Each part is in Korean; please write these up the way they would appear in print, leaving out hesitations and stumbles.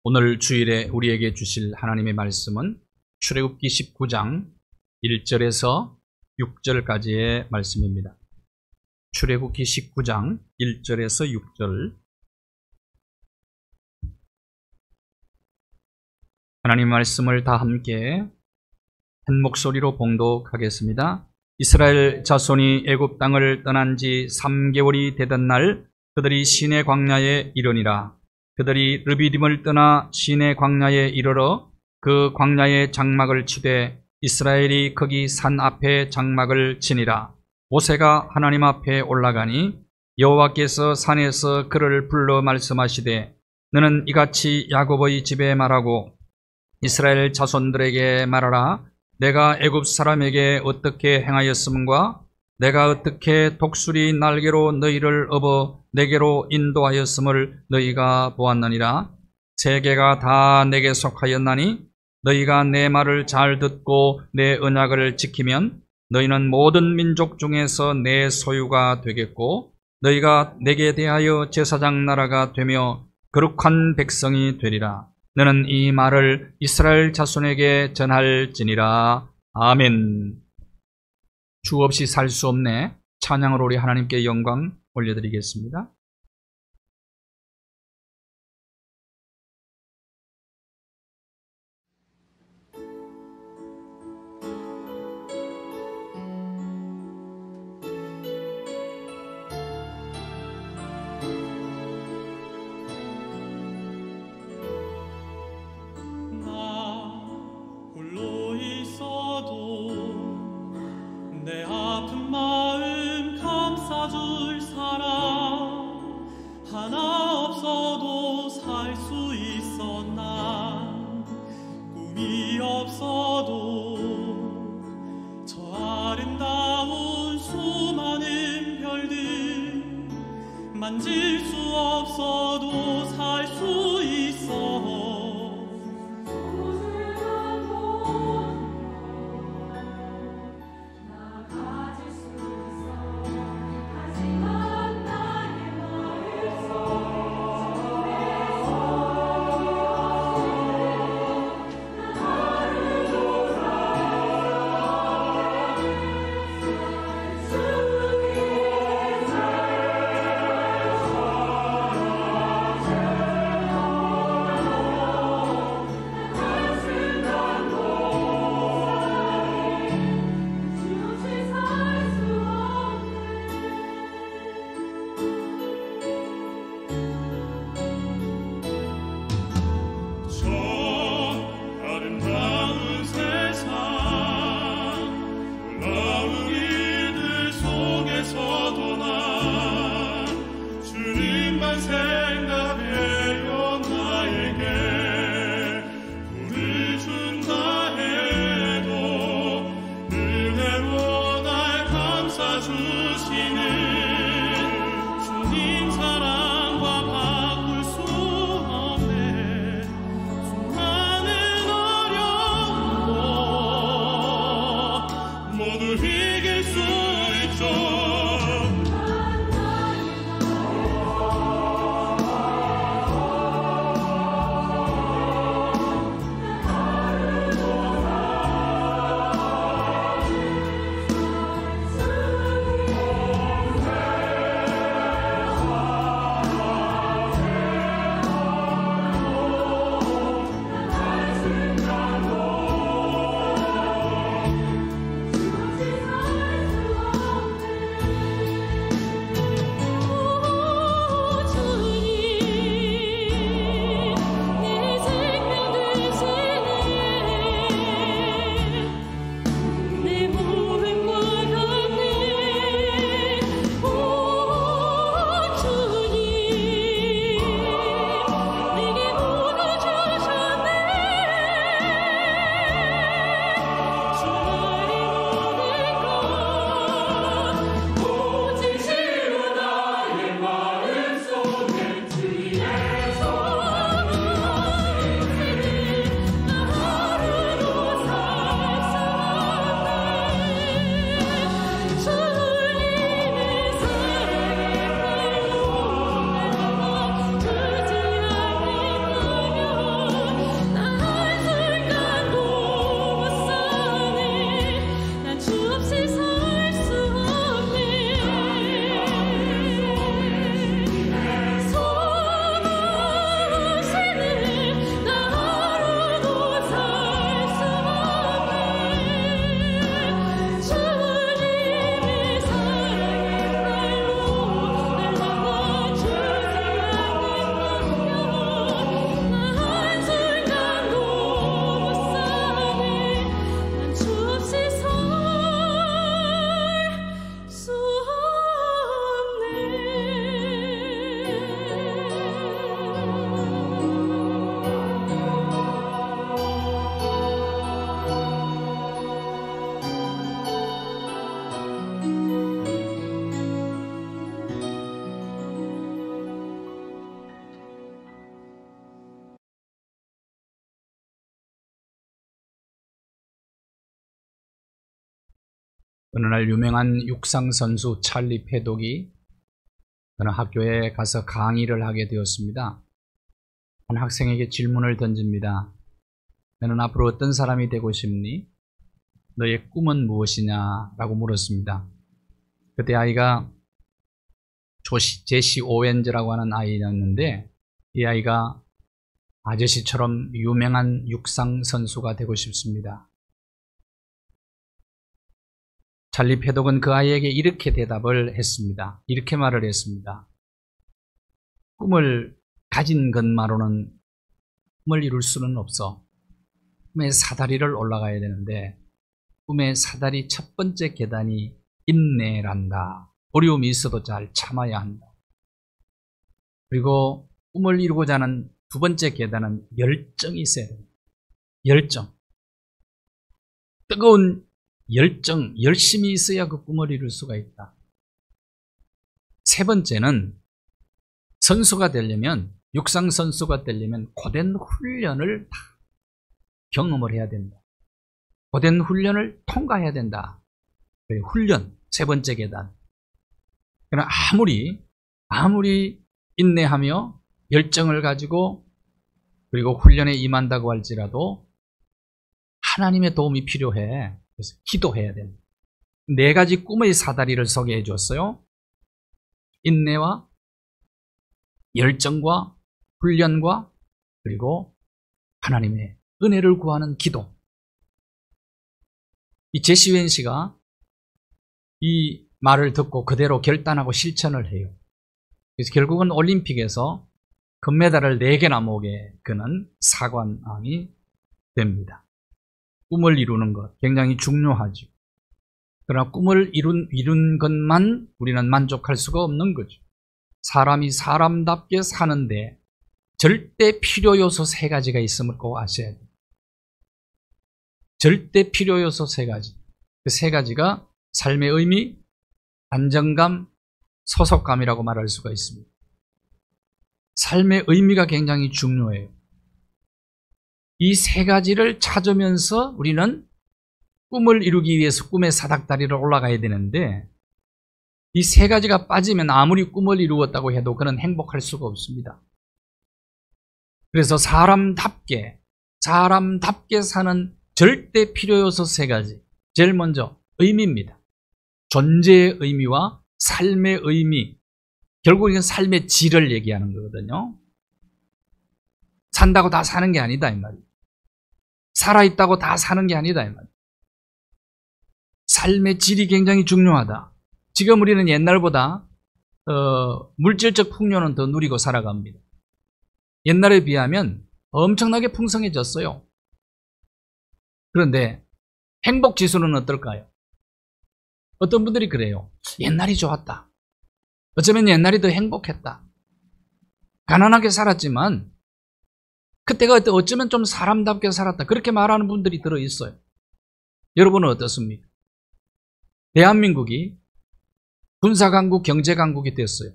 오늘 주일에 우리에게 주실 하나님의 말씀은 출애굽기 19장 1절에서 6절까지의 말씀입니다. 출애굽기 19장 1절에서 6절. 하나님 말씀을 다 함께 한 목소리로 봉독하겠습니다. 이스라엘 자손이 애굽 땅을 떠난 지 3개월이 되던 날 그들이 시내 광야에 이르니라. 그들이 르비딤을 떠나 시내 광야에 이르러 그 광야에 장막을 치되 이스라엘이 거기 산 앞에 장막을 치니라. 모세가 하나님 앞에 올라가니 여호와께서 산에서 그를 불러 말씀하시되 너는 이같이 야곱의 집에 말하고 이스라엘 자손들에게 말하라. 내가 애굽 사람에게 어떻게 행하였음과 내가 어떻게 독수리 날개로 너희를 업어 내게로 인도하였음을 너희가 보았느니라. 세계가 다 내게 속하였나니 너희가 내 말을 잘 듣고 내 언약을 지키면 너희는 모든 민족 중에서 내 소유가 되겠고 너희가 내게 대하여 제사장 나라가 되며 거룩한 백성이 되리라. 너는 이 말을 이스라엘 자손에게 전할지니라. 아멘. 주 없이 살 수 없네. 찬양으로 우리 하나님께 영광 올려드리겠습니다. 내 아픈 마음 감싸줄 사람 어느 날 유명한 육상 선수 찰리 패독이 어느 학교에 가서 강의를 하게 되었습니다. 한 학생에게 질문을 던집니다. 너는 앞으로 어떤 사람이 되고 싶니? 너의 꿈은 무엇이냐? 라고 물었습니다. 그때 아이가 제시 오웬즈라고 하는 아이였는데, 이 아이가 아저씨처럼 유명한 육상 선수가 되고 싶습니다. 찰리 패독은 그 아이에게 이렇게 대답을 했습니다. 이렇게 말을 했습니다. 꿈을 가진 것만으로는 꿈을 이룰 수는 없어. 꿈의 사다리를 올라가야 되는데, 꿈의 사다리 첫 번째 계단이 인내란다. 어려움이 있어도 잘 참아야 한다. 그리고 꿈을 이루고자 하는 두 번째 계단은 열정이 있어야 됩니다. 열정. 뜨거운 열정, 열심이 있어야 그 꿈을 이룰 수가 있다. 세 번째는 선수가 되려면, 육상 선수가 되려면 고된 훈련을 다 경험을 해야 된다. 고된 훈련을 통과해야 된다. 훈련, 세 번째 계단. 그러나 아무리 인내하며 열정을 가지고 그리고 훈련에 임한다고 할지라도 하나님의 도움이 필요해. 그래서 기도해야 된다. 네 가지 꿈의 사다리를 소개해 줬어요. 인내와 열정과 훈련과 그리고 하나님의 은혜를 구하는 기도. 이 제시 오웬 씨가 이 말을 듣고 그대로 결단하고 실천을 해요. 그래서 결국은 올림픽에서 금메달을 4개나 모으게 그는 사관왕이 됩니다. 꿈을 이루는 것 굉장히 중요하죠. 그러나 꿈을 이룬 것만 우리는 만족할 수가 없는 거죠. 사람이 사람답게 사는데 절대 필요 요소 3가지가 있음을 꼭 아셔야 돼요. 절대 필요 요소 3가지. 그 3가지가 삶의 의미, 안정감, 소속감이라고 말할 수가 있습니다. 삶의 의미가 굉장히 중요해요. 이 3가지를 찾으면서 우리는 꿈을 이루기 위해서 꿈의 사닥다리를 올라가야 되는데, 이 3가지가 빠지면 아무리 꿈을 이루었다고 해도 그는 행복할 수가 없습니다. 그래서 사람답게 사는 절대 필요요소 3가지. 제일 먼저 의미입니다. 존재의 의미와 삶의 의미. 결국 이건 삶의 질을 얘기하는 거거든요. 산다고 다 사는 게 아니다 이 말이에요. 살아있다고 다 사는 게 아니다 이 말이에요. 삶의 질이 굉장히 중요하다. 지금 우리는 옛날보다 물질적 풍요는 더 누리고 살아갑니다. 옛날에 비하면 엄청나게 풍성해졌어요. 그런데 행복지수는 어떨까요? 어떤 분들이 그래요. 옛날이 좋았다. 어쩌면 옛날이 더 행복했다. 가난하게 살았지만 그때가 어쩌면 좀 사람답게 살았다. 그렇게 말하는 분들이 들어있어요. 여러분은 어떻습니까? 대한민국이 군사강국, 경제강국이 됐어요.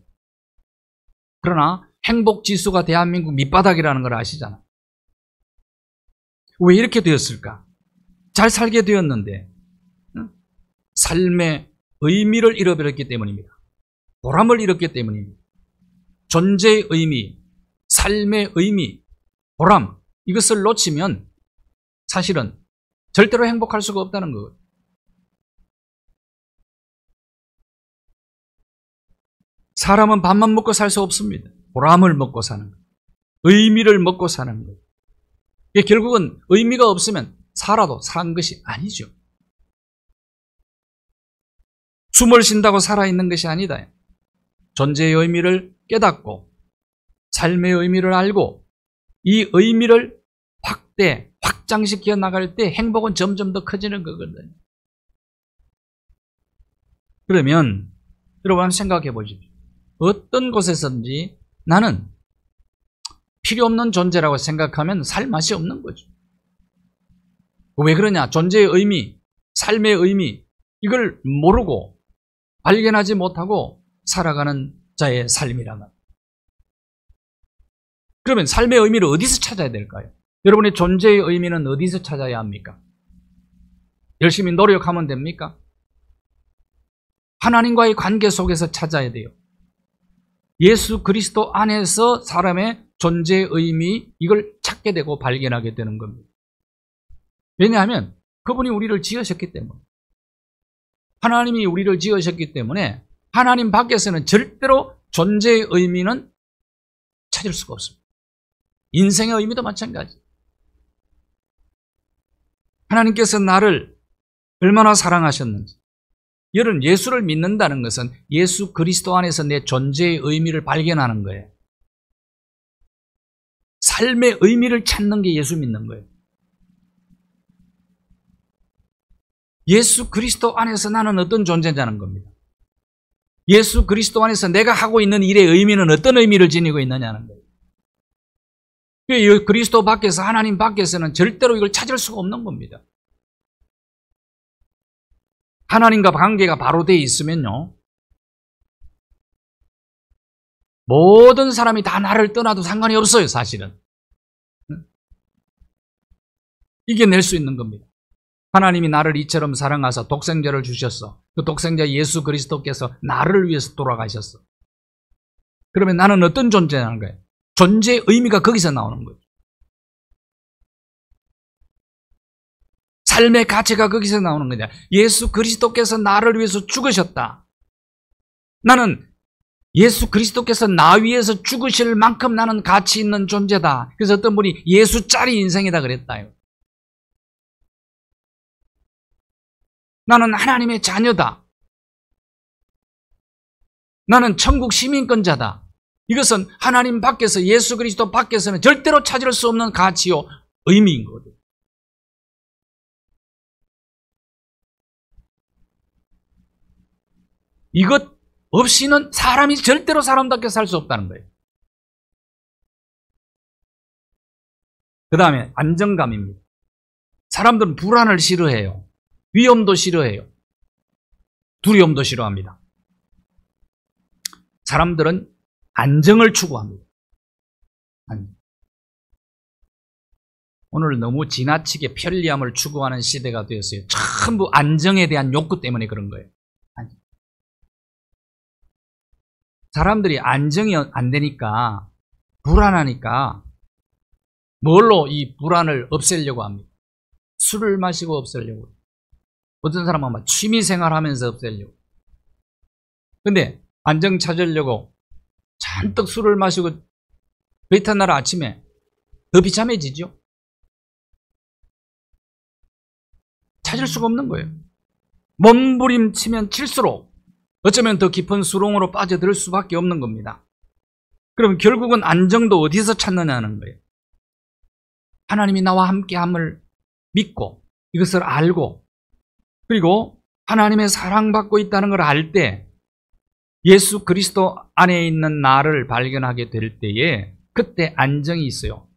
그러나 행복지수가 대한민국 밑바닥이라는 걸 아시잖아요. 왜 이렇게 되었을까? 잘 살게 되었는데 삶의 의미를 잃어버렸기 때문입니다. 보람을 잃었기 때문입니다. 존재의 의미, 삶의 의미, 보람, 이것을 놓치면 사실은 절대로 행복할 수가 없다는 거예요. 사람은 밥만 먹고 살 수 없습니다. 보람을 먹고 사는 거예요. 의미를 먹고 사는 거예요. 결국은 의미가 없으면 살아도 산 것이 아니죠. 숨을 쉰다고 살아있는 것이 아니다. 존재의 의미를 깨닫고 삶의 의미를 알고 이 의미를 확장시켜 나갈 때 행복은 점점 더 커지는 거거든요. 그러면 여러분 한번 생각해 보십시오. 어떤 곳에서든지 나는 필요 없는 존재라고 생각하면 살 맛이 없는 거죠. 왜 그러냐? 존재의 의미, 삶의 의미, 이걸 모르고 발견하지 못하고 살아가는 자의 삶이란 말이에요. 그러면 삶의 의미를 어디서 찾아야 될까요? 여러분의 존재의 의미는 어디서 찾아야 합니까? 열심히 노력하면 됩니까? 하나님과의 관계 속에서 찾아야 돼요. 예수 그리스도 안에서 사람의 존재의 의미, 이걸 찾게 되고 발견하게 되는 겁니다. 왜냐하면 그분이 우리를 지으셨기 때문에, 하나님이 우리를 지으셨기 때문에 하나님 밖에서는 절대로 존재의 의미는 찾을 수가 없습니다. 인생의 의미도 마찬가지. 하나님께서 나를 얼마나 사랑하셨는지. 여러분, 예수를 믿는다는 것은 예수 그리스도 안에서 내 존재의 의미를 발견하는 거예요. 삶의 의미를 찾는 게 예수 믿는 거예요. 예수 그리스도 안에서 나는 어떤 존재냐는 겁니다. 예수 그리스도 안에서 내가 하고 있는 일의 의미는 어떤 의미를 지니고 있느냐는 거예요. 그리스도 밖에서, 하나님 밖에서는 절대로 이걸 찾을 수가 없는 겁니다. 하나님과 관계가 바로 되어 있으면요, 모든 사람이 다 나를 떠나도 상관이 없어요, 사실은. 이겨낼 수 있는 겁니다. 하나님이 나를 이처럼 사랑하사 독생자를 주셨어. 그 독생자 예수 그리스도께서 나를 위해서 돌아가셨어. 그러면 나는 어떤 존재라는 거예요? 존재의 의미가 거기서 나오는 거예요. 삶의 가치가 거기서 나오는 거냐. 예수 그리스도께서 나를 위해서 죽으셨다. 나는 예수 그리스도께서 나 위해서 죽으실 만큼 나는 가치 있는 존재다. 그래서 어떤 분이 예수짜리 인생이다 그랬다요. 나는 하나님의 자녀다. 나는 천국 시민권자다. 이것은 하나님 밖에서, 예수 그리스도 밖에서는 절대로 찾을 수 없는 가치요 의미인 거거든요. 이것 없이는 사람이 절대로 사람답게 살 수 없다는 거예요. 그 다음에 안정감입니다. 사람들은 불안을 싫어해요. 위험도 싫어해요. 두려움도 싫어합니다. 사람들은 안정을 추구합니다. 오늘 너무 지나치게 편리함을 추구하는 시대가 되었어요. 전부 안정에 대한 욕구 때문에 그런 거예요. 사람들이 안정이 안 되니까, 불안하니까 뭘로 이 불안을 없애려고 합니다. 술을 마시고 없애려고. 어떤 사람은 막 취미생활 하면서 없애려고. 근데 안정 찾으려고 잔뜩 술을 마시고 그 이튿날 아침에 더 비참해지죠. 찾을 수가 없는 거예요. 몸부림치면 칠수록 어쩌면 더 깊은 수렁으로 빠져들 수밖에 없는 겁니다. 그럼 결국은 안정도 어디서 찾느냐는 거예요. 하나님이 나와 함께함을 믿고, 이것을 알고, 그리고 하나님의 사랑받고 있다는 걸 알 때, 예수 그리스도 안에 있는 나를 발견하게 될 때에 그때 안정이 있어요.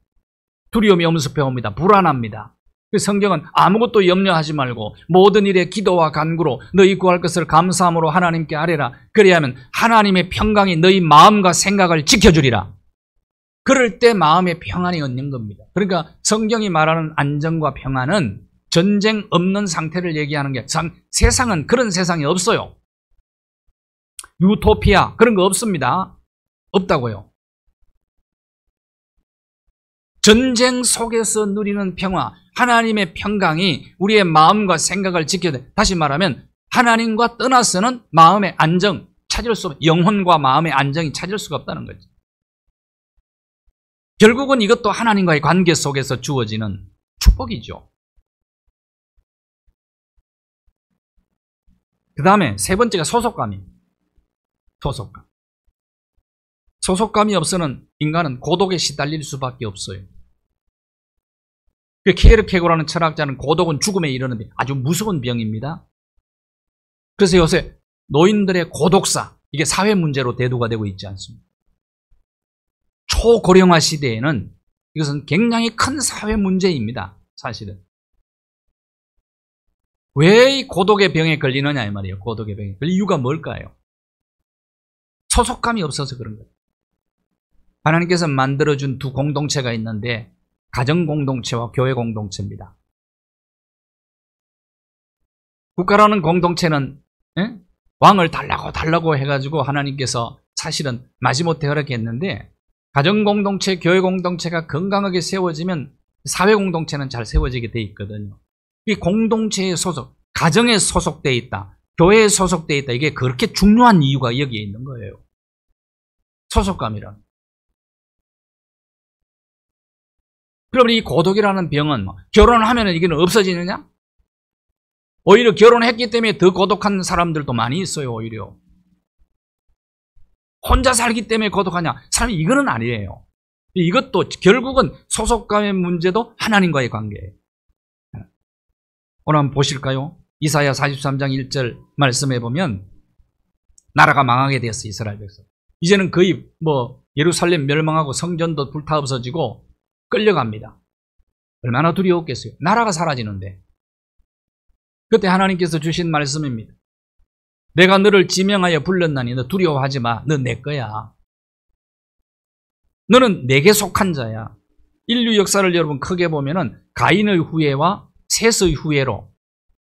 두려움이 엄습해옵니다. 불안합니다. 성경은 아무것도 염려하지 말고 모든 일에 기도와 간구로 너희 구할 것을 감사함으로 하나님께 아뢰라. 그래야 하면 하나님의 평강이 너희 마음과 생각을 지켜주리라. 그럴 때 마음의 평안이 얻는 겁니다. 그러니까 성경이 말하는 안정과 평안은 전쟁 없는 상태를 얘기하는 게, 세상은 그런 세상이 없어요. 유토피아 그런 거 없습니다. 없다고요. 전쟁 속에서 누리는 평화, 하나님의 평강이 우리의 마음과 생각을 지켜야 돼. 다시 말하면 하나님과 떠나서는 마음의 안정 찾을 수 없, 영혼과 마음의 안정이 찾을 수가 없다는 거죠. 결국은 이것도 하나님과의 관계 속에서 주어지는 축복이죠. 그 다음에 세 번째가 소속감입니다. 소속감. 소속감이 없어는 인간은 고독에 시달릴 수밖에 없어요. 케르케고라는 철학자는 고독은 죽음에 이르는데 아주 무서운 병입니다. 그래서 요새 노인들의 고독사, 이게 사회 문제로 대두가 되고 있지 않습니까? 초고령화 시대에는 이것은 굉장히 큰 사회 문제입니다. 사실은. 왜 이 고독의 병에 걸리느냐 이 말이에요. 고독의 병에 걸릴 이유가 뭘까요? 소속감이 없어서 그런 거예요. 하나님께서 만들어준 두 공동체가 있는데 가정 공동체와 교회 공동체입니다. 국가라는 공동체는 왕을 달라고 해가지고 하나님께서 사실은 마지못해 허락했는데, 가정공동체, 교회공동체가 건강하게 세워지면 사회공동체는 잘 세워지게 돼 있거든요. 이 공동체에 가정에 소속되어 있다, 교회에 소속되어 있다, 이게 그렇게 중요한 이유가 여기에 있는 거예요. 소속감이란. 그러면 이 고독이라는 병은 결혼하면 이게는 없어지느냐? 오히려 결혼했기 때문에 더 고독한 사람들도 많이 있어요. 오히려 혼자 살기 때문에 고독하냐? 사람이 이거는 아니에요. 이것도 결국은 소속감의 문제도 하나님과의 관계예요. 오늘 한번 보실까요? 이사야 43장 1절 말씀해 보면, 나라가 망하게 되었어, 이스라엘 백성. 이제는 거의 예루살렘 멸망하고 성전도 불타 없어지고 끌려갑니다. 얼마나 두려웠겠어요. 나라가 사라지는데. 그때 하나님께서 주신 말씀입니다. 내가 너를 지명하여 불렀나니 너 두려워하지 마. 너 내 거야. 너는 내게 속한 자야. 인류 역사를 여러분 크게 보면은 가인의 후예와 셋의 후예로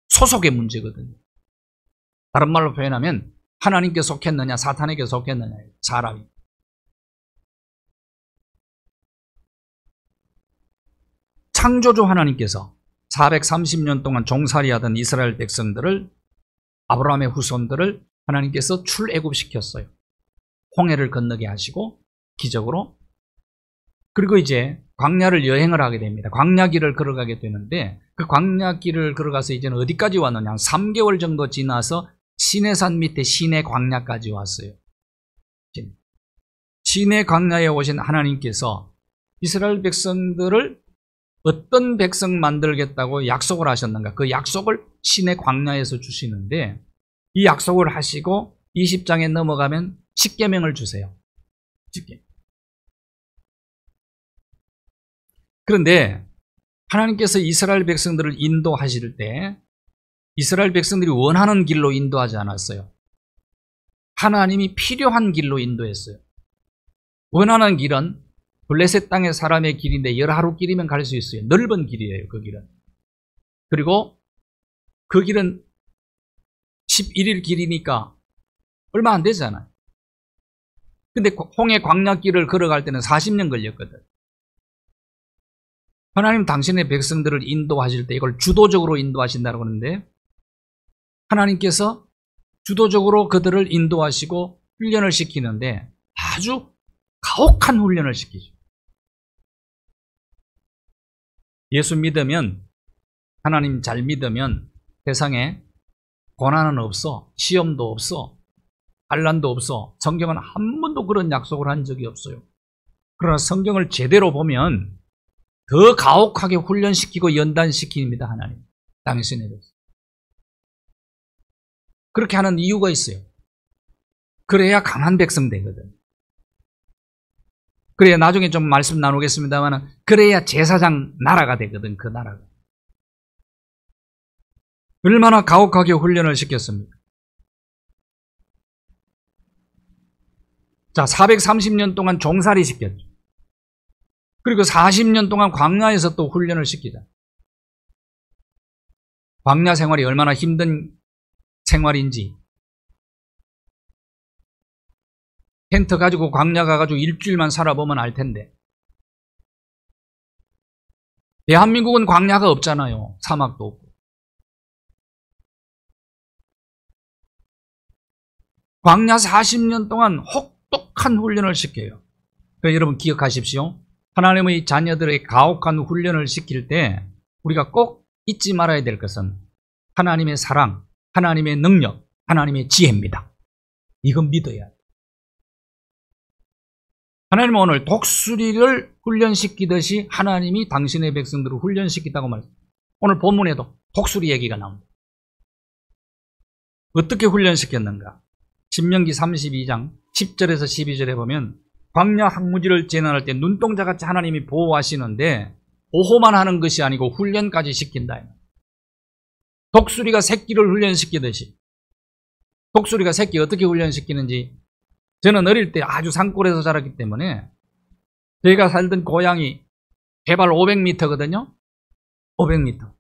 소속의 문제거든요. 다른 말로 표현하면 하나님께 속했느냐 사탄에게 속했느냐, 사람이. 창조주 하나님께서 430년 동안 종살이하던 이스라엘 백성들을, 아브라함의 후손들을 하나님께서 출애굽시켰어요. 홍해를 건너게 하시고 기적으로. 그리고 이제 광야를 여행을 하게 됩니다. 광야길을 걸어가게 되는데, 그 광야길을 걸어가서 이제는 어디까지 왔느냐, 3개월 정도 지나서 시내산 밑에 시내 광야까지 왔어요. 시내 광야에 오신 하나님께서 이스라엘 백성들을 어떤 백성 만들겠다고 약속을 하셨는가, 그 약속을 시내 광야에서 주시는데, 이 약속을 하시고 20장에 넘어가면 십계명을 주세요. 십계명. 그런데 하나님께서 이스라엘 백성들을 인도하실 때 이스라엘 백성들이 원하는 길로 인도하지 않았어요. 하나님이 필요한 길로 인도했어요. 원하는 길은 블레셋 땅의 사람의 길인데 열하루 길이면 갈 수 있어요. 넓은 길이에요, 그 길은. 그리고 그 길은 11일 길이니까 얼마 안 되잖아요. 근데 홍해 광야길을 걸어갈 때는 40년 걸렸거든. 하나님 당신의 백성들을 인도하실 때 이걸 주도적으로 인도하신다고 하는데, 하나님께서 주도적으로 그들을 인도하시고 훈련을 시키는데 아주 가혹한 훈련을 시키죠. 예수 믿으면, 하나님 잘 믿으면 세상에 고난은 없어, 시험도 없어, 환난도 없어. 성경은 한 번도 그런 약속을 한 적이 없어요. 그러나 성경을 제대로 보면 더 가혹하게 훈련시키고 연단시킵니다, 하나님. 당신에 대해서. 그렇게 하는 이유가 있어요. 그래야 강한 백성 되거든. 그래야 나중에 좀 말씀 나누겠습니다만, 그래야 제사장 나라가 되거든, 그 나라가. 얼마나 가혹하게 훈련을 시켰습니까? 자, 430년 동안 종살이 시켰죠. 그리고 40년 동안 광야에서 또 훈련을 시키자. 광야 생활이 얼마나 힘든 생활인지. 텐트 가지고 광야 가가지고 일주일만 살아보면 알 텐데. 대한민국은 광야가 없잖아요. 사막도 없고. 광야 40년 동안 혹독한 훈련을 시켜요. 그러니까 여러분 기억하십시오. 하나님의 자녀들의 가혹한 훈련을 시킬 때 우리가 꼭 잊지 말아야 될 것은 하나님의 사랑, 하나님의 능력, 하나님의 지혜입니다. 이건 믿어야 돼요. 하나님은 오늘 독수리를 훈련시키듯이 하나님이 당신의 백성들을 훈련시키다고 말합니다. 오늘 본문에도 독수리 얘기가 나옵니다. 어떻게 훈련시켰는가? 신명기 32장 10절에서 12절에 보면 광야 항무지를 재난할 때 눈동자같이 하나님이 보호하시는데 보호만 하는 것이 아니고 훈련까지 시킨다. 독수리가 새끼를 훈련시키듯이. 독수리가 새끼 어떻게 훈련시키는지, 저는 어릴 때 아주 산골에서 자랐기 때문에, 저희가 살던 고향이 해발 500m거든요. 500m.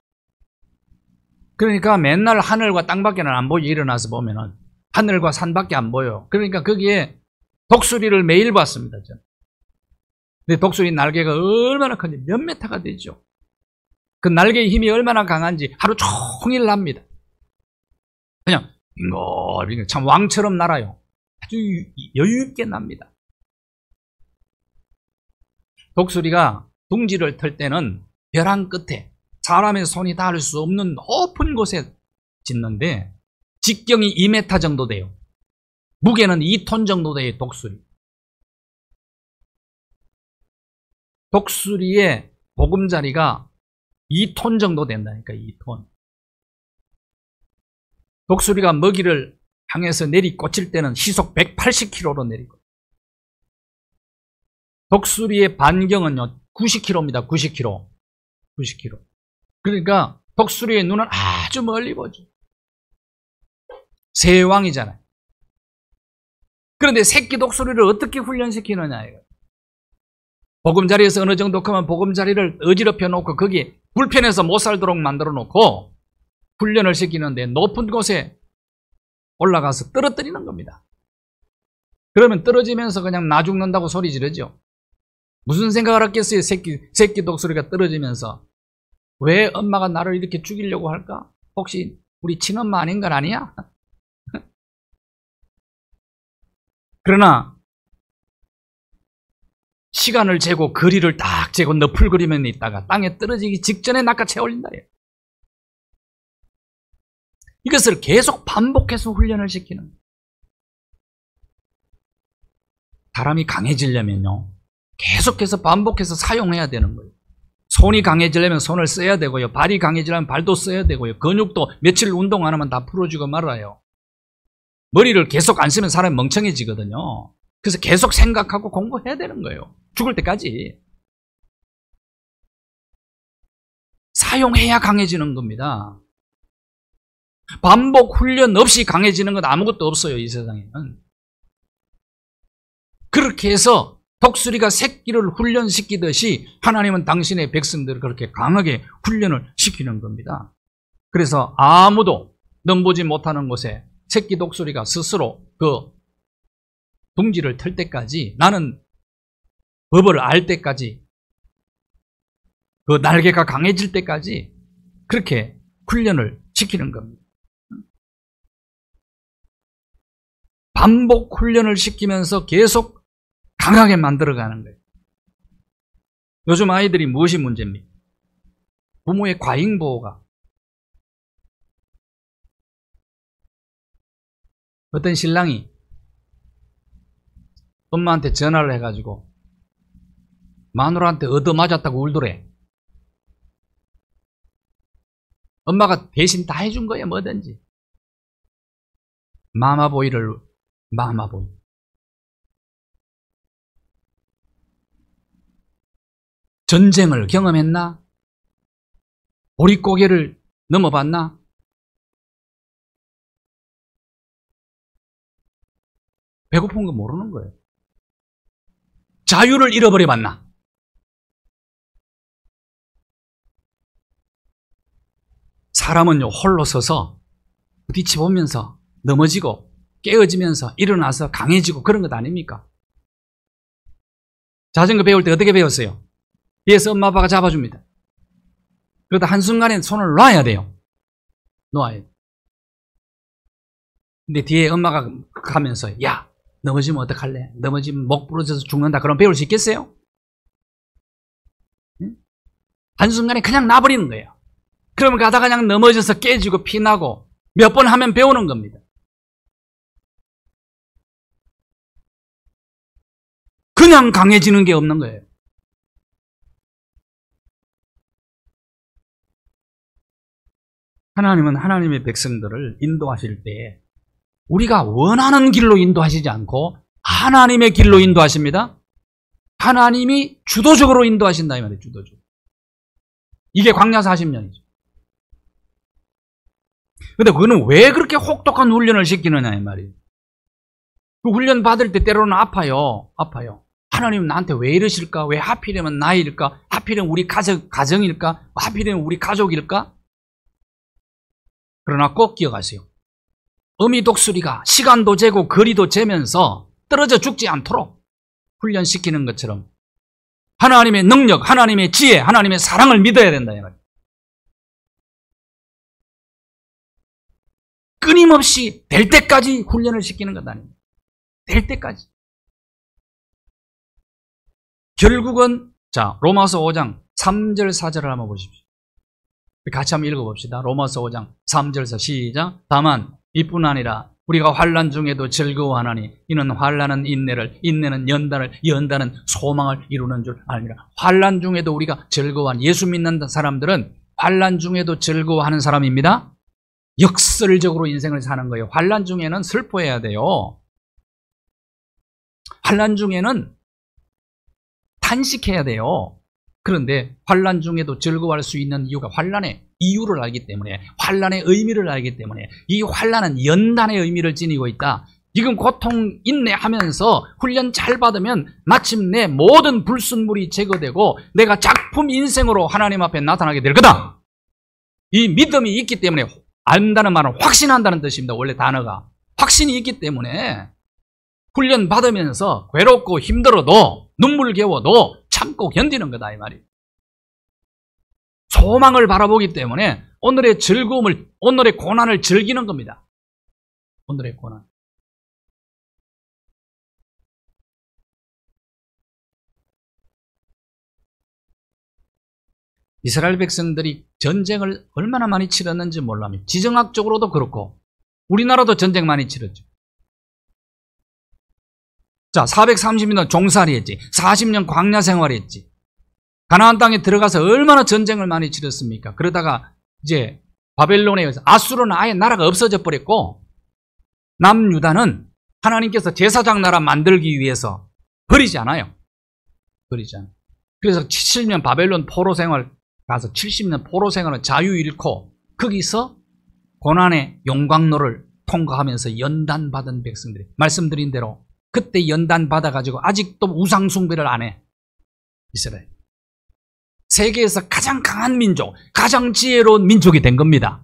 그러니까 맨날 하늘과 땅밖에는 안 보이게 일어나서 보면은 하늘과 산밖에 안 보여요. 그러니까 거기에 독수리를 매일 봤습니다. 저는. 근데 독수리 날개가 얼마나 큰지 몇 메타가 되죠. 그 날개의 힘이 얼마나 강한지 하루 종일 납니다. 그냥 빙글빙글 참 왕처럼 날아요. 아주 여유있게 납니다. 독수리가 둥지를 틀 때는 벼랑 끝에 사람의 손이 닿을 수 없는 높은 곳에 짓는데 직경이 2m 정도 돼요. 무게는 2톤 정도 돼요. 독수리. 독수리의 보금자리가 2톤 정도 된다니까. 2톤. 독수리가 먹이를 향해서 내리꽂힐 때는 시속 180km로 내리고, 독수리의 반경은요 90km입니다. 90km. 90km. 그러니까 독수리의 눈은 아주 멀리 보죠. 세왕이잖아요. 그런데 새끼 독수리를 어떻게 훈련시키느냐 이거. 보금자리에서 어느 정도 크면 보금자리를 어지럽혀 놓고 거기 불편해서 못 살도록 만들어 놓고 훈련을 시키는데 높은 곳에 올라가서 떨어뜨리는 겁니다. 그러면 떨어지면서 그냥 나 죽는다고 소리 지르죠. 무슨 생각을 했겠어요? 새끼 독수리가 떨어지면서. 왜 엄마가 나를 이렇게 죽이려고 할까? 혹시 우리 친엄마 아닌 건 아니야? 그러나 시간을 재고 거리를 딱 재고 너풀거리면 있다가 땅에 떨어지기 직전에 낚아채 올린다. 이것을 계속 반복해서 훈련을 시키는 거예요. 사람이 강해지려면요 계속해서 반복해서 사용해야 되는 거예요. 손이 강해지려면 손을 써야 되고요, 발이 강해지려면 발도 써야 되고요, 근육도 며칠 운동 안 하면 다 풀어지고 말아요. 머리를 계속 안 쓰면 사람이 멍청해지거든요. 그래서 계속 생각하고 공부해야 되는 거예요. 죽을 때까지. 사용해야 강해지는 겁니다. 반복 훈련 없이 강해지는 건 아무것도 없어요. 이 세상에는. 그렇게 해서 독수리가 새끼를 훈련시키듯이 하나님은 당신의 백성들을 그렇게 강하게 훈련을 시키는 겁니다. 그래서 아무도 넘보지 못하는 곳에 새끼 독수리가 스스로 그 둥지를 틀 때까지, 나는 법을 알 때까지, 그 날개가 강해질 때까지 그렇게 훈련을 시키는 겁니다. 반복 훈련을 시키면서 계속 강하게 만들어가는 거예요. 요즘 아이들이 무엇이 문제입니까? 부모의 과잉보호가. 어떤 신랑이 엄마한테 전화를 해가지고 마누라한테 얻어맞았다고 울더래. 엄마가 대신 다 해준 거야, 뭐든지. 마마보이를, 마마보이. 전쟁을 경험했나? 보릿고개를 넘어봤나? 배고픈 거 모르는 거예요. 자유를 잃어버려 봤나? 사람은요 홀로 서서 부딪혀 보면서 넘어지고 깨어지면서 일어나서 강해지고 그런 것 아닙니까? 자전거 배울 때 어떻게 배웠어요? 뒤에서 엄마 아빠가 잡아줍니다. 그러다 한순간에 손을 놔야 돼요. 놓아야 돼요. 근데 뒤에 엄마가 가면서 야, 넘어지면 어떡할래? 넘어지면 목 부러져서 죽는다. 그럼 배울 수 있겠어요? 응? 한순간에 그냥 놔버리는 거예요. 그러면 가다가 그냥 넘어져서 깨지고 피나고 몇 번 하면 배우는 겁니다. 그냥 강해지는 게 없는 거예요. 하나님은 하나님의 백성들을 인도하실 때 우리가 원하는 길로 인도하시지 않고 하나님의 길로 인도하십니다. 하나님이 주도적으로 인도하신다 이 말이에요. 주도적으로. 이게 광야 40년이죠. 근데 그거는 왜 그렇게 혹독한 훈련을 시키느냐 이 말이에요. 그 훈련 받을 때 때로는 아파요. 하나님 나한테 왜 이러실까? 왜 하필이면 나일까? 하필이면 우리 가정일까? 하필이면 우리 가족일까? 그러나 꼭 기억하세요. 어미 독수리가 시간도 재고 거리도 재면서 떨어져 죽지 않도록 훈련시키는 것처럼 하나님의 능력, 하나님의 지혜, 하나님의 사랑을 믿어야 된다 이 말이에요. 끊임없이 될 때까지 훈련을 시키는 것 아닙니다. 될 때까지. 결국은 자, 로마서 5장 3절 4절을 한번 보십시오. 같이 한번 읽어봅시다. 로마서 5장 3절에서 시작. 다만 이뿐 아니라 우리가 환난 중에도 즐거워하나니 이는 환난은 인내를, 인내는 연단을, 연단은 소망을 이루는 줄 아니라. 환난 중에도 우리가 즐거워한, 예수 믿는 사람들은 환난 중에도 즐거워하는 사람입니다. 역설적으로 인생을 사는 거예요. 환난 중에는 슬퍼해야 돼요. 환난 중에는 탄식해야 돼요. 그런데 환난 중에도 즐거워할 수 있는 이유가 환난의 이유를 알기 때문에, 환난의 의미를 알기 때문에, 이 환난은 연단의 의미를 지니고 있다. 지금 고통 인내하면서 훈련 잘 받으면 마침내 모든 불순물이 제거되고 내가 작품 인생으로 하나님 앞에 나타나게 될 거다. 이 믿음이 있기 때문에, 안다는 말은 확신한다는 뜻입니다. 원래 단어가 확신이 있기 때문에 훈련 받으면서 괴롭고 힘들어도 눈물겨워도 참고 견디는 거다 이 말이에요. 소망을 바라보기 때문에 오늘의 즐거움을, 오늘의 고난을 즐기는 겁니다. 오늘의 고난. 이스라엘 백성들이 전쟁을 얼마나 많이 치렀는지 몰라요. 지정학적으로도 그렇고 우리나라도 전쟁 많이 치렀죠. 자, 430년 종살이 했지. 40년 광야 생활했지. 가나안 땅에 들어가서 얼마나 전쟁을 많이 치렀습니까? 그러다가 이제 바벨론에 의해서 아수르는 아예 나라가 없어져 버렸고, 남유다는 하나님께서 제사장 나라 만들기 위해서 버리지 않아요. 버리지 않아요. 그래서 70년 바벨론 포로 생활 가서 70년 포로 생활은 자유 잃고 거기서 고난의 용광로를 통과하면서 연단받은 백성들이, 말씀드린 대로 그때 연단받아가지고 아직도 우상숭배를 안 해. 이스라엘. 세계에서 가장 강한 민족, 가장 지혜로운 민족이 된 겁니다.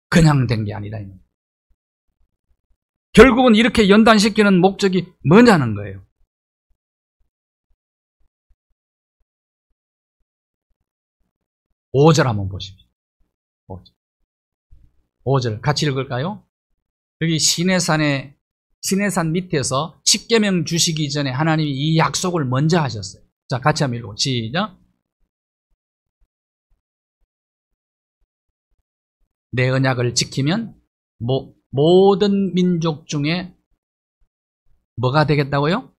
그냥 된 게 아니라. 결국은 이렇게 연단시키는 목적이 뭐냐는 거예요. (5절) 한번 보십시오. 5절 같이 읽을까요? 여기 시내산 밑에서 십계명 주시기 전에 하나님이 이 약속을 먼저 하셨어요. 자, 같이 한번 읽고 시작. 내 언약을 지키면 모든 민족 중에 뭐가 되겠다고요?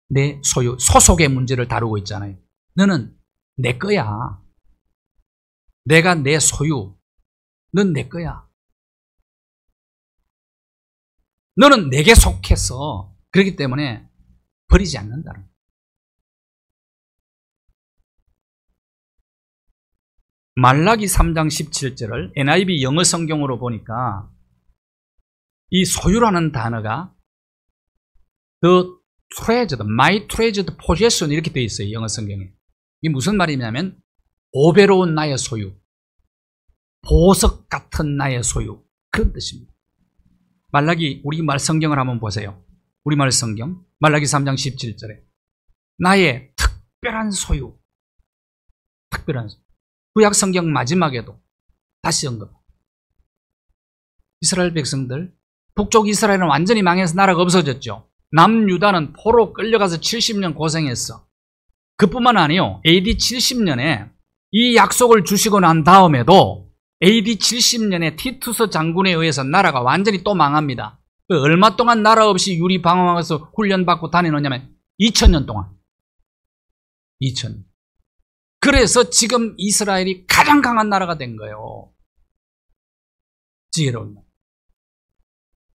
내 소유, 소속의 문제를 다루고 있잖아요. 너는 내 거야. 내가 내 소유. 넌 내 거야. 너는 내게 속해서 그렇기 때문에 버리지 않는다는 거야. 말라기 3장 17절을 NIV 영어 성경으로 보니까 이 소유라는 단어가 the treasured, my treasured possession 이렇게 되어 있어요. 영어 성경에. 이게 무슨 말이냐면 보배로운 나의 소유, 보석 같은 나의 소유, 그런 뜻입니다. 말라기 우리말 성경을 한번 보세요. 우리말 성경 말라기 3장 17절에 나의 특별한 소유, 특별한 소유. 구약 성경 마지막에도 다시 언급. 이스라엘 백성들, 북쪽 이스라엘은 완전히 망해서 나라가 없어졌죠. 남유다는 포로 끌려가서 70년 고생했어. 그뿐만 아니요, AD 70년에 이 약속을 주시고 난 다음에도 AD 70년에 티투스 장군에 의해서 나라가 완전히 또 망합니다. 얼마 동안 나라 없이 유리방황해서 훈련받고 다니느냐면 2000년 동안. 2000년. 그래서 지금 이스라엘이 가장 강한 나라가 된 거예요. 지혜로운 나라.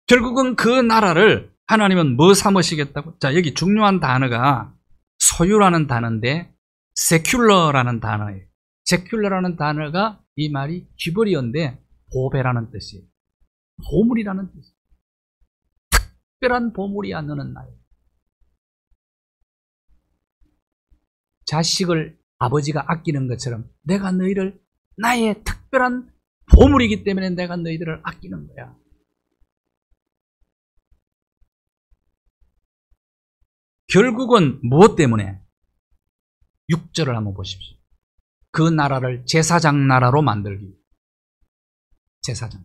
결국은 그 나라를 하나님은 뭐 삼으시겠다고? 자, 여기 중요한 단어가 소유라는 단어인데 secular라는 단어예요. secular라는 단어가 이 말이 히브리어인데 보배라는 뜻이에요. 보물이라는 뜻이에요. 특별한 보물이야 너는 나의. 자식을 아버지가 아끼는 것처럼 내가 너희를 나의 특별한 보물이기 때문에 내가 너희들을 아끼는 거야. 결국은 무엇 때문에? 6절을 한번 보십시오. 그 나라를 제사장 나라로 만들기. 제사장.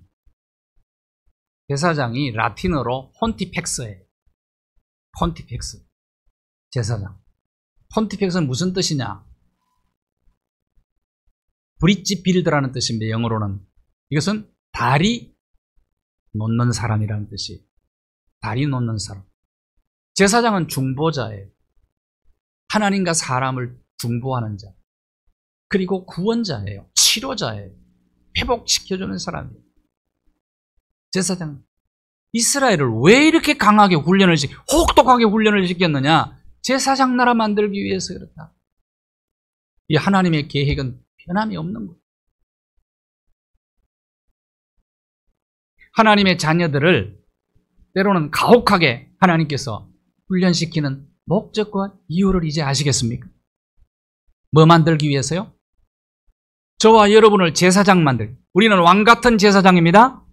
제사장이 라틴어로 폰티펙스예요. 폰티펙스. 제사장. 폰티펙스는 무슨 뜻이냐? 브릿지 빌드라는 뜻입니다. 영어로는. 이것은 다리 놓는 사람이라는 뜻이에요. 다리 놓는 사람. 제사장은 중보자예요. 하나님과 사람을 중보하는 자. 그리고 구원자예요. 치료자예요. 회복시켜주는 사람이에요. 제사장. 이스라엘을 왜 이렇게 강하게 혹독하게 훈련을 시켰느냐? 제사장 나라 만들기 위해서 그렇다. 이 하나님의 계획은 변함이 없는 거예요. 하나님의 자녀들을 때로는 가혹하게 하나님께서 훈련시키는 목적과 이유를 이제 아시겠습니까? 뭐 만들기 위해서요? 저와 여러분을 제사장 우리는 왕같은 제사장입니다.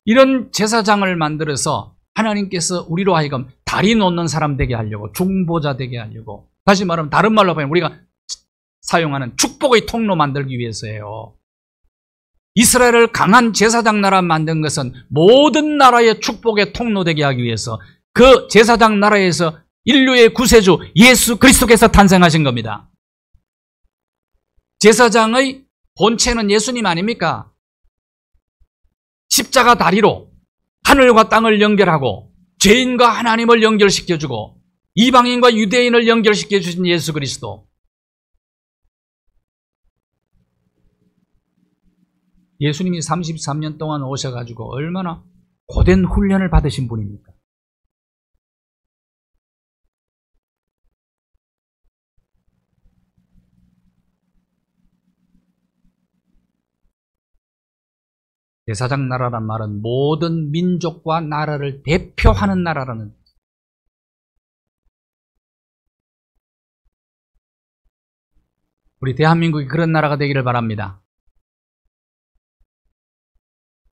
이런 제사장을 만들어서 하나님께서 우리로 하여금 다리 놓는 사람 되게 하려고, 중보자 되게 하려고, 다시 말하면 다른 말로 보면 우리가 사용하는 축복의 통로 만들기 위해서예요. 이스라엘을 강한 제사장 나라 만든 것은 모든 나라의 축복의 통로 되게 하기 위해서, 그 제사장 나라에서 인류의 구세주 예수 그리스도께서 탄생하신 겁니다. 제사장의 본체는 예수님 아닙니까? 십자가 다리로 하늘과 땅을 연결하고 죄인과 하나님을 연결시켜주고 이방인과 유대인을 연결시켜 주신 예수 그리스도. 예수님이 33년 동안 오셔가지고 얼마나 고된 훈련을 받으신 분입니까? 제사장 나라란 말은 모든 민족과 나라를 대표하는 나라라는 뜻. 우리 대한민국이 그런 나라가 되기를 바랍니다.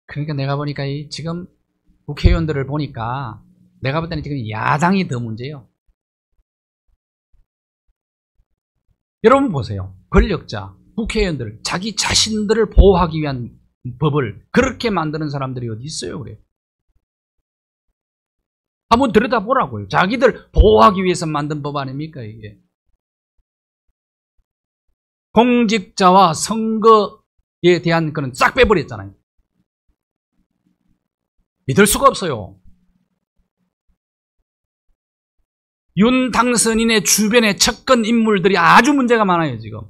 그러니까 내가 보니까 지금 국회의원들을 보니까 내가 볼 때는 지금 야당이 더 문제예요. 여러분 보세요. 권력자, 국회의원들, 자기 자신들을 보호하기 위한 법을 그렇게 만드는 사람들이 어디 있어요, 그래? 한번 들여다보라고요. 자기들 보호하기 위해서 만든 법 아닙니까, 이게? 공직자와 선거에 대한 거는 싹 빼버렸잖아요. 믿을 수가 없어요. 윤 당선인의 주변의 측근 인물들이 아주 문제가 많아요, 지금.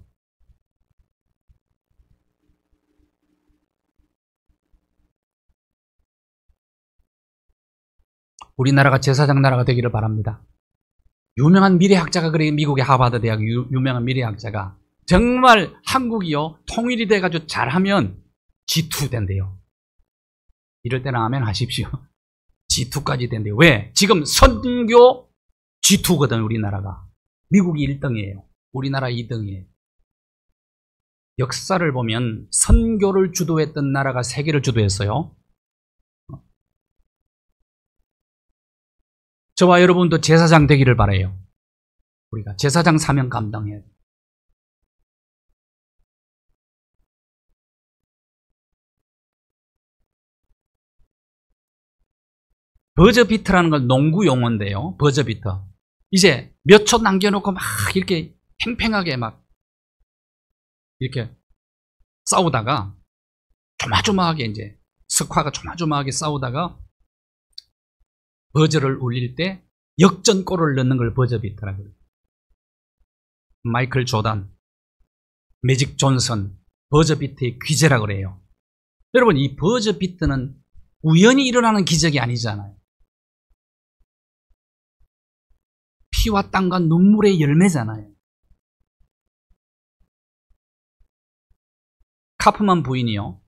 우리나라가 제사장 나라가 되기를 바랍니다. 유명한 미래학자가 그래, 미국의 하버드 대학 유명한 미래학자가 정말 한국이요 통일이 돼가지고 잘하면 G2 된대요. 이럴 때는 아멘 하십시오. G2까지 된대요. 왜? 지금 선교 G2거든 우리나라가. 미국이 1등이에요. 우리나라 2등이에요. 역사를 보면 선교를 주도했던 나라가 세계를 주도했어요. 저와 여러분도 제사장 되기를 바라요. 우리가 제사장 사명 감당해야 돼요. 버저비트라는 건 농구 용어인데요. 버저비트. 이제 몇 초 남겨놓고 막 이렇게 팽팽하게 막 이렇게 싸우다가 조마조마하게 이제 스쿼가 조마조마하게 싸우다가 버저를 울릴 때 역전골을 넣는 걸 버저비트라고 해요. 마이클 조단, 매직 존슨, 버저비트의 귀재라고 그래요. 여러분, 이 버저비트는 우연히 일어나는 기적이 아니잖아요. 피와 땀과 눈물의 열매잖아요. 카프만 부인이요.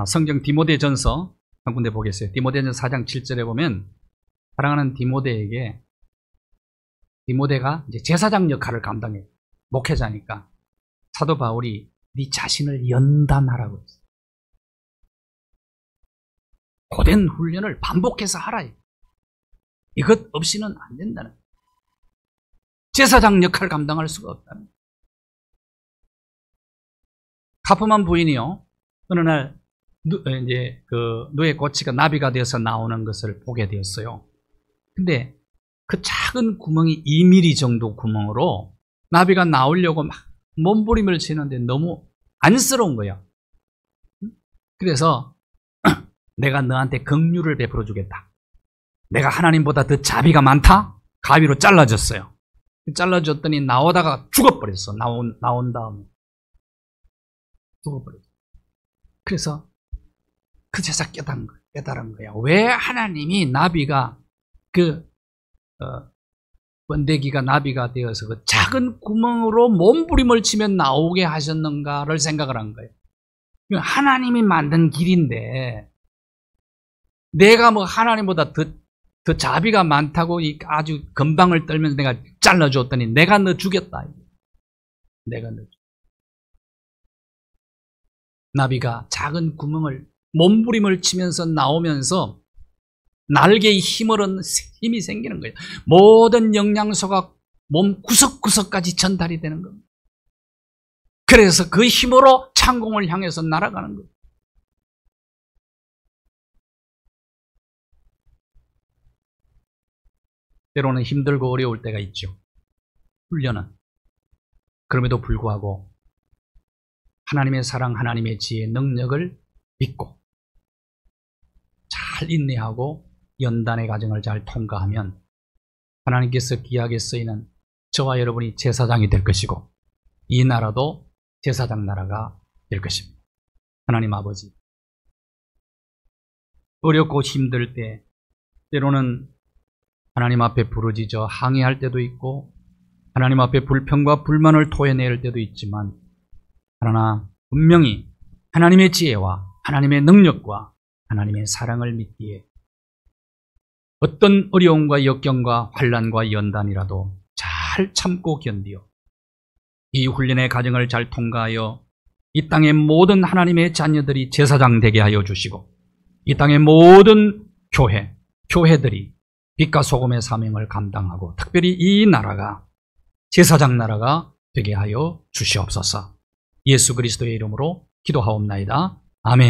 성경 디모데전서 한 군데 보겠어요. 디모데전서 4장 7절에 보면 사랑하는 디모데에게 디모데가 이제 제사장 역할을 감당해요. 목회자니까 사도 바울이 네 자신을 연단하라고 했어요. 고된 훈련을 반복해서 하라. 이것 없이는 안 된다는 거예요. 제사장 역할을 감당할 수가 없다는 거예요. 가프만 부인이요, 어느 날 이제 누에 고치가 나비가 되어서 나오는 것을 보게 되었어요. 근데 그 작은 구멍이 2mm 정도 구멍으로 나비가 나오려고 막 몸부림을 치는데 너무 안쓰러운 거예요. 그래서 내가 너한테 긍휼을 베풀어 주겠다. 내가 하나님보다 더 자비가 많다? 가위로 잘라줬어요. 잘라줬더니 나오다가 죽어버렸어. 나온 다음에 죽어버렸어. 그래서 그제서 깨달은 거야. 왜 하나님이 나비가 번데기가 나비가 되어서 그 작은 구멍으로 몸부림을 치면 나오게 하셨는가를 생각을 한 거예요. 하나님이 만든 길인데 내가 뭐 하나님보다 더 자비가 많다고 아주 건방을 떨면서 내가 잘라줬더니 내가 너 죽였다. 내가 너 죽였다. 나비가 작은 구멍을 몸부림을 치면서 나오면서 날개의 힘이 생기는 거예요. 모든 영양소가 몸 구석구석까지 전달이 되는 겁니다. 그래서 그 힘으로 창공을 향해서 날아가는 거예요. 때로는 힘들고 어려울 때가 있죠. 훈련은. 그럼에도 불구하고 하나님의 사랑, 하나님의 지혜, 능력을 믿고 잘 인내하고 연단의 과정을 잘 통과하면 하나님께서 귀하게 쓰이는 저와 여러분이 제사장이 될 것이고 이 나라도 제사장 나라가 될 것입니다. 하나님 아버지, 어렵고 힘들 때 때로는 하나님 앞에 부르짖어 항의할 때도 있고 하나님 앞에 불평과 불만을 토해낼 때도 있지만 그러나 분명히 하나님의 지혜와 하나님의 능력과 하나님의 사랑을 믿기에 어떤 어려움과 역경과 환난과 연단이라도 잘 참고 견디어 이 훈련의 과정을 잘 통과하여 이 땅의 모든 하나님의 자녀들이 제사장 되게 하여 주시고 이 땅의 모든 교회들이 빛과 소금의 사명을 감당하고 특별히 이 나라가 제사장 나라가 되게 하여 주시옵소서. 예수 그리스도의 이름으로 기도하옵나이다. 아멘.